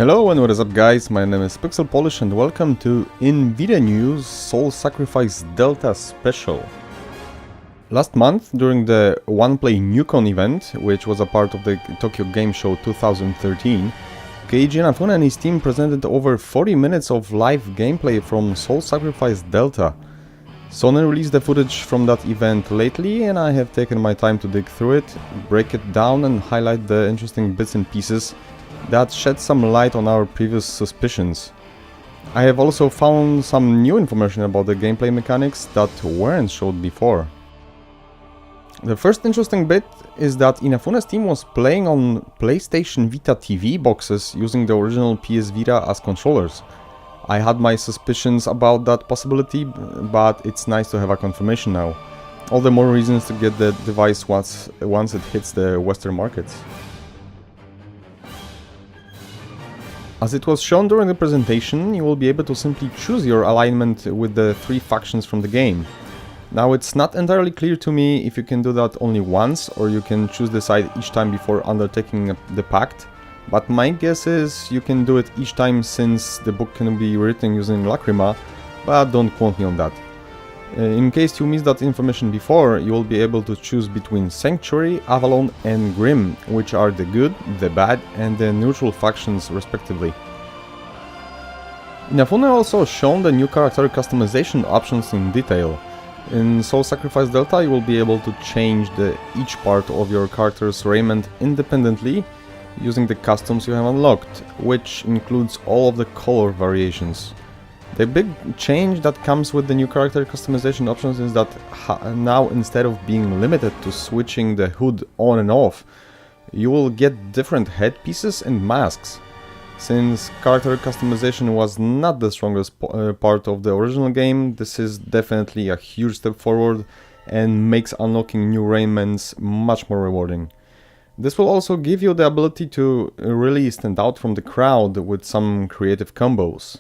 Hello and what is up guys, my name is PixelPolish and welcome to In Vita News Soul Sacrifice Delta Special. Last month, during the one-play Nyu-Kon event, which was a part of the Tokyo Game Show 2013, Keiji Inafune and his team presented over 40 minutes of live gameplay from Soul Sacrifice Delta. Sony released the footage from that event lately and I have taken my time to dig through it, break it down and highlight the interesting bits and pieces that shed some light on our previous suspicions. I have also found some new information about the gameplay mechanics that weren't showed before. The first interesting bit is that Inafune's team was playing on PlayStation Vita TV boxes using the original PS Vita as controllers. I had my suspicions about that possibility, but it's nice to have a confirmation now. All the more reasons to get the device once it hits the Western markets. As it was shown during the presentation, you will be able to simply choose your alignment with the three factions from the game. Now it's not entirely clear to me if you can do that only once or you can choose the side each time before undertaking the pact, but my guess is you can do it each time since the book can be written using Lacrima, but don't quote me on that. In case you missed that information before, you will be able to choose between Sanctuary, Avalon and Grimm, which are the good, the bad and the neutral factions respectively. Inafune also shown the new character customization options in detail. In Soul Sacrifice Delta you will be able to change each part of your character's raiment independently using the customs you have unlocked, which includes all of the color variations. The big change that comes with the new character customization options is that now instead of being limited to switching the hood on and off, you will get different headpieces and masks. Since character customization was not the strongest part of the original game, this is definitely a huge step forward and makes unlocking new raiments much more rewarding. This will also give you the ability to really stand out from the crowd with some creative combos.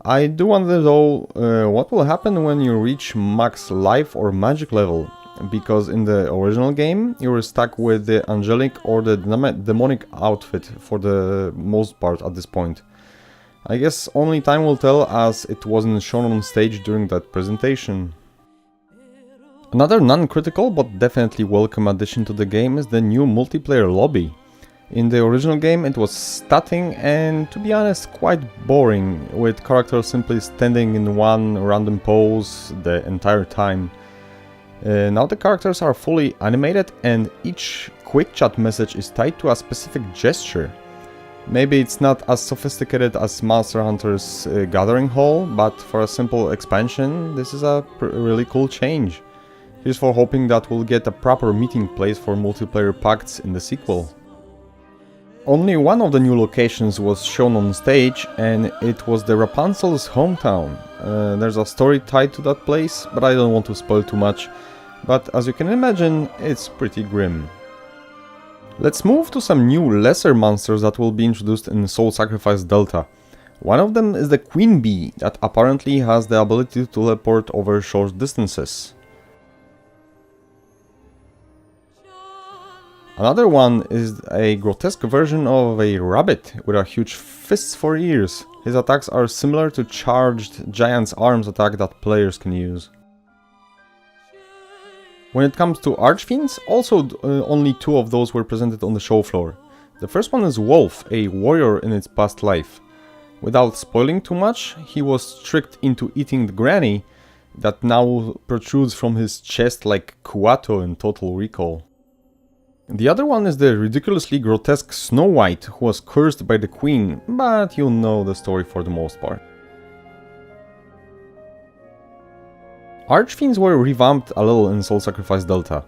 I do wonder though, what will happen when you reach max life or magic level, because in the original game you were stuck with the angelic or the demonic outfit for the most part at this point. I guess only time will tell as it wasn't shown on stage during that presentation. Another non-critical but definitely welcome addition to the game is the new multiplayer lobby. In the original game it was static and, to be honest, quite boring, with characters simply standing in one random pose the entire time. Now the characters are fully animated and each quick chat message is tied to a specific gesture. Maybe it's not as sophisticated as Monster Hunter's Gathering Hall, but for a simple expansion this is a really cool change. Here's for hoping that we'll get a proper meeting place for multiplayer pacts in the sequel. Only one of the new locations was shown on stage, and it was the Rapunzel's hometown. There's a story tied to that place, but I don't want to spoil too much. But as you can imagine, it's pretty grim. Let's move to some new lesser monsters that will be introduced in Soul Sacrifice Delta. One of them is the Queen Bee, that apparently has the ability to teleport over short distances. Another one is a grotesque version of a rabbit with a huge fists for ears. His attacks are similar to charged giant's arms attack that players can use. When it comes to Archfiends, also only two of those were presented on the show floor. The first one is Wolf, a warrior in its past life. Without spoiling too much, he was tricked into eating the granny that now protrudes from his chest like Kuato in Total Recall. The other one is the ridiculously grotesque Snow White, who was cursed by the queen, but you know the story for the most part. Archfiends were revamped a little in Soul Sacrifice Delta.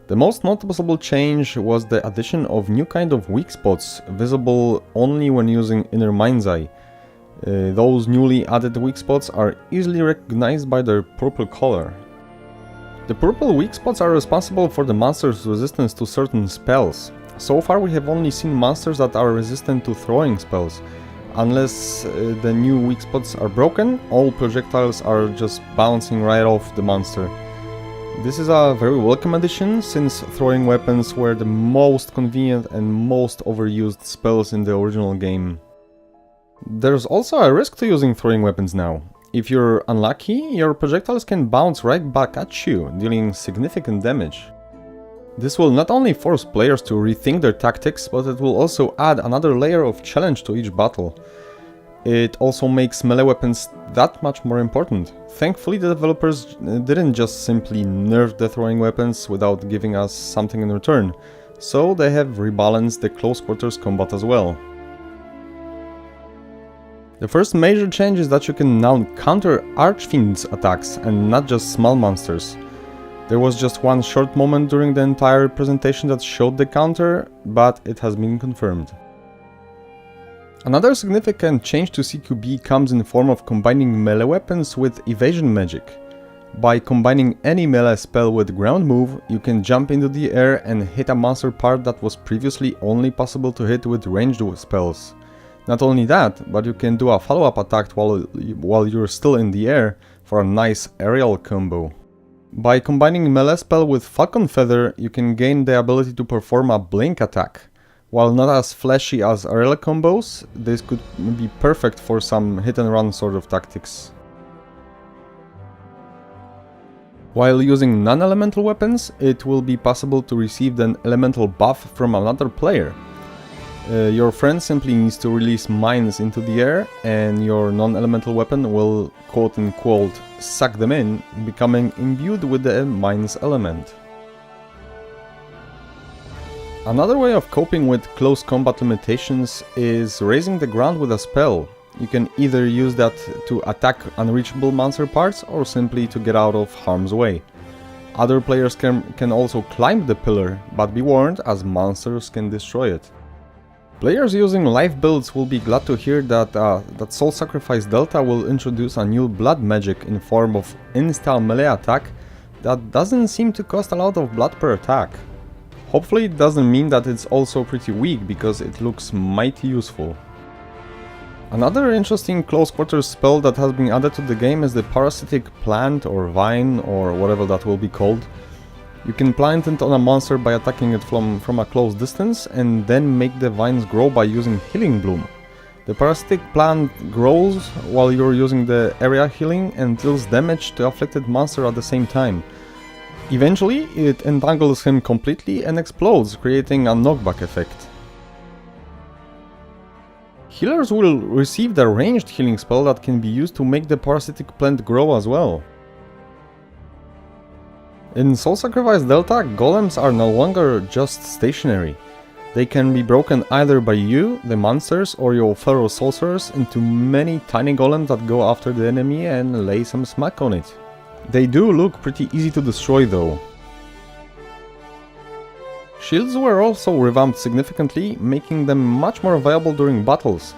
The most noticeable change was the addition of new kind of weak spots, visible only when using Inner Mind's Eye. Those newly added weak spots are easily recognized by their purple color. The purple weak spots are responsible for the monster's resistance to certain spells. So far we have only seen monsters that are resistant to throwing spells. Unless the new weak spots are broken, all projectiles are just bouncing right off the monster. This is a very welcome addition, since throwing weapons were the most convenient and most overused spells in the original game. There's also a risk to using throwing weapons now. If you're unlucky, your projectiles can bounce right back at you, dealing significant damage. This will not only force players to rethink their tactics, but it will also add another layer of challenge to each battle. It also makes melee weapons that much more important. Thankfully, the developers didn't just simply nerf the throwing weapons without giving us something in return, so they have rebalanced the close quarters combat as well. The first major change is that you can now counter Archfiend's attacks and not just small monsters. There was just one short moment during the entire presentation that showed the counter, but it has been confirmed. Another significant change to CQB comes in the form of combining melee weapons with evasion magic. By combining any melee spell with ground move, you can jump into the air and hit a monster part that was previously only possible to hit with ranged spells. Not only that, but you can do a follow-up attack while you're still in the air for a nice aerial combo. By combining melee spell with Falcon Feather, you can gain the ability to perform a blink attack. While not as flashy as aerial combos, this could be perfect for some hit and run sort of tactics. While using non-elemental weapons, it will be possible to receive an elemental buff from another player. Your friend simply needs to release mines into the air, and your non-elemental weapon will quote-unquote suck them in, becoming imbued with the mines element. Another way of coping with close combat limitations is raising the ground with a spell. You can either use that to attack unreachable monster parts or simply to get out of harm's way. Other players can also climb the pillar, but be warned, as monsters can destroy it. Players using life builds will be glad to hear that Soul Sacrifice Delta will introduce a new blood magic in form of insta melee attack that doesn't seem to cost a lot of blood per attack. Hopefully it doesn't mean that it's also pretty weak, because it looks mighty useful. Another interesting close quarters spell that has been added to the game is the parasitic plant or vine or whatever that will be called. You can plant it on a monster by attacking it from a close distance and then make the vines grow by using Healing Bloom. The parasitic plant grows while you're using the area healing and deals damage to afflicted monster at the same time. Eventually, it entangles him completely and explodes, creating a knockback effect. Healers will receive the ranged healing spell that can be used to make the parasitic plant grow as well. In Soul Sacrifice Delta, golems are no longer just stationary. They can be broken either by you, the monsters, or your fellow sorcerers into many tiny golems that go after the enemy and lay some smack on it. They do look pretty easy to destroy though. Shields were also revamped significantly, making them much more viable during battles.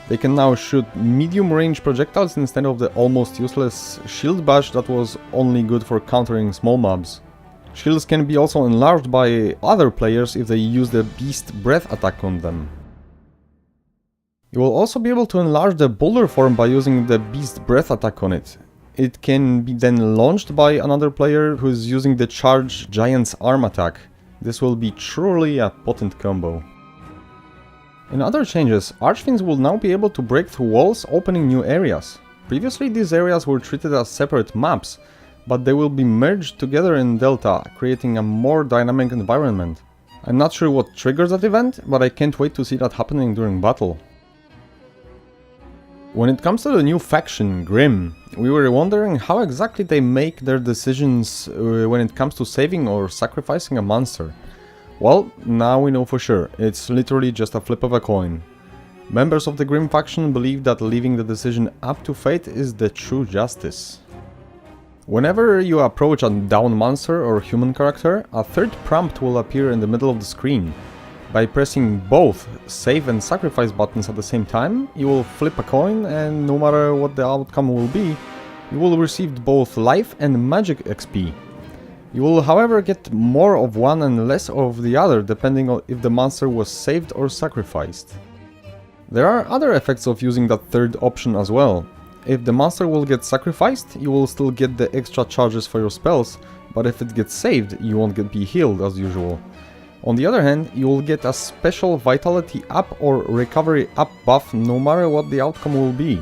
They can now shoot medium-range projectiles instead of the almost useless shield bash that was only good for countering small mobs. Shields can be also enlarged by other players if they use the Beast Breath attack on them. You will also be able to enlarge the boulder form by using the Beast Breath attack on it. It can be then launched by another player who is using the Charge Giant's Arm attack. This will be truly a potent combo. In other changes, Archfiends will now be able to break through walls, opening new areas. Previously these areas were treated as separate maps, but they will be merged together in Delta, creating a more dynamic environment. I'm not sure what triggers that event, but I can't wait to see that happening during battle. When it comes to the new faction, Grimm, we were wondering how exactly they make their decisions when it comes to saving or sacrificing a monster. Well, now we know for sure, it's literally just a flip of a coin. Members of the Grimm faction believe that leaving the decision up to fate is the true justice. Whenever you approach a down monster or human character, a third prompt will appear in the middle of the screen. By pressing both save and sacrifice buttons at the same time, you will flip a coin, and no matter what the outcome will be, you will receive both life and magic XP. You will however get more of one and less of the other depending on if the monster was saved or sacrificed. There are other effects of using that third option as well. If the monster will get sacrificed, you will still get the extra charges for your spells, but if it gets saved, you won't be healed as usual. On the other hand, you will get a special vitality up or recovery up buff no matter what the outcome will be.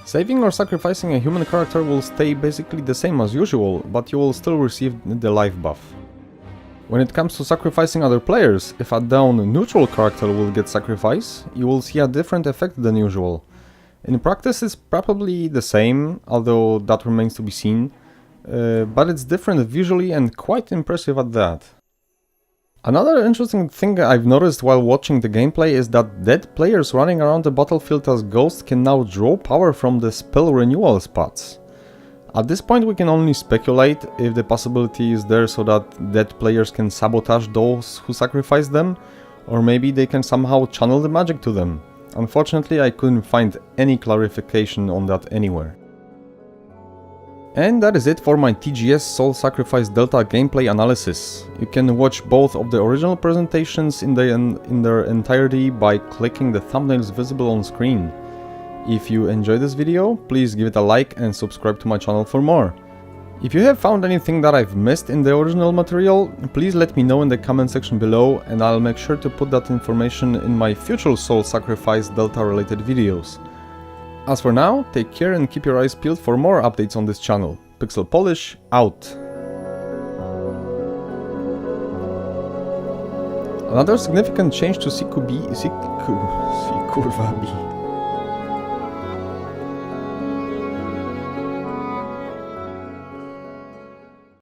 Saving or sacrificing a human character will stay basically the same as usual, but you will still receive the life buff. When it comes to sacrificing other players, if a down neutral character will get sacrificed, you will see a different effect than usual. In practice it's probably the same, although that remains to be seen, but it's different visually and quite impressive at that. Another interesting thing I've noticed while watching the gameplay is that dead players running around the battlefield as ghosts can now draw power from the spell renewal spots. At this point we can only speculate if the possibility is there so that dead players can sabotage those who sacrifice them, or maybe they can somehow channel the magic to them. Unfortunately, I couldn't find any clarification on that anywhere. And that is it for my TGS Soul Sacrifice Delta gameplay analysis. You can watch both of the original presentations in their entirety by clicking the thumbnails visible on screen. If you enjoyed this video, please give it a like and subscribe to my channel for more. If you have found anything that I've missed in the original material, please let me know in the comment section below and I'll make sure to put that information in my future Soul Sacrifice Delta related videos. As for now, take care and keep your eyes peeled for more updates on this channel. PixelPolish out. Another significant change to CQB